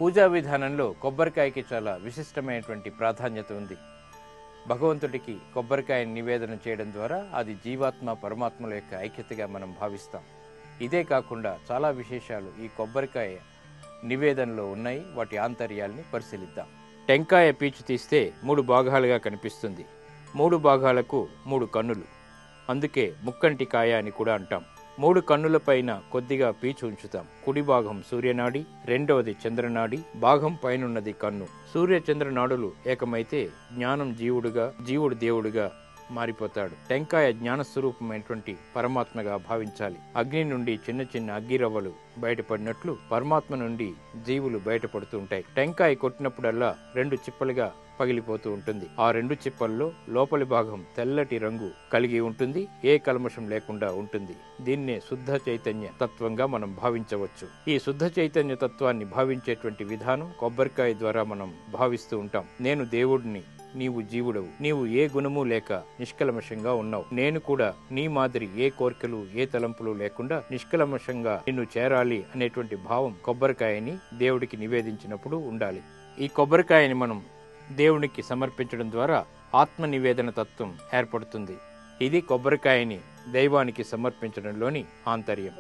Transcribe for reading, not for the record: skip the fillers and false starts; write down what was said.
పూజా విధానంలో కొబ్బరికాయకి చాలా విశిష్టమైనటువంటి ప్రాధాన్యత ఉంది. భగవంతుడికి కొబ్బరికాయని నివేదన చేయడం ద్వారా అది జీవాత్మ పరమాత్మల యొక్క ఐక్యతగా మనం భావిస్తాం. ఇదే కాకుండా చాలా విశేషాలు ఈ కొబ్బరికాయ నివేదనలో ఉన్నాయి. వాటి ఆంతర్యాల్ని పరిశీలిద్దాం. టెంకాయ పీచు తీస్తే 3 భాగాలుగా కనిపిస్తుంది. 3 భాగాలకు 3 కన్నులు, అందుకే ముక్కంటి కాయ అని కూడా అంటాం. 3 కన్నుల పైన కొద్దిగా పీచు ఉంచుతాం. కుడి భాగం సూర్యనాడి, రెండవది చంద్రనాడి, భాగం పైనున్నది కన్ను. సూర్య చంద్రనాడులు ఏకమైతే జ్ఞానం జీవుడుగా, జీవుడు దేవుడుగా మారిపోతాడు. టెంకాయ జ్ఞానస్వరూపమైనటువంటి పరమాత్మగా భావించాలి. అగ్ని నుండి చిన్న చిన్న అగ్గిరవ్వలు బయటపడినట్లు పరమాత్మ నుండి జీవులు బయటపడుతూ ఉంటాయి. టెంకాయ కొట్టినప్పుడల్లా 2 చిప్పలుగా పగిలిపోతూ ఉంటుంది. ఆ 2 చిప్పల్లో లోపలి భాగం తెల్లటి రంగు కలిగి ఉంటుంది. ఏ కల్మషం లేకుండా ఉంటుంది. దీన్నే శుద్ధ చైతన్య తత్వంగా మనం భావించవచ్చు. ఈ శుద్ధ చైతన్య తత్వాన్ని భావించేటువంటి విధానం కొబ్బరికాయ ద్వారా మనం భావిస్తూ ఉంటాం. నేను దేవుడిని, నీవు జీవుడవు, నీవు ఏ గుణము లేక నిష్కల్మషంగా ఉన్నావు. నేను కూడా నీ మాదిరి ఏ కోరికలు ఏ తలంపులు లేకుండా నిష్కల్మషంగా నిన్ను చేరాలి అనేటువంటి భావం కొబ్బరికాయని దేవుడికి నివేదించినప్పుడు ఉండాలి. ఈ కొబ్బరికాయని మనం దేవునికి సమర్పించడం ద్వారా ఆత్మ నివేదన తత్వం ఏర్పడుతుంది. ఇది కొబ్బరికాయని దైవానికి సమర్పించడంలోని ఆంతర్యం.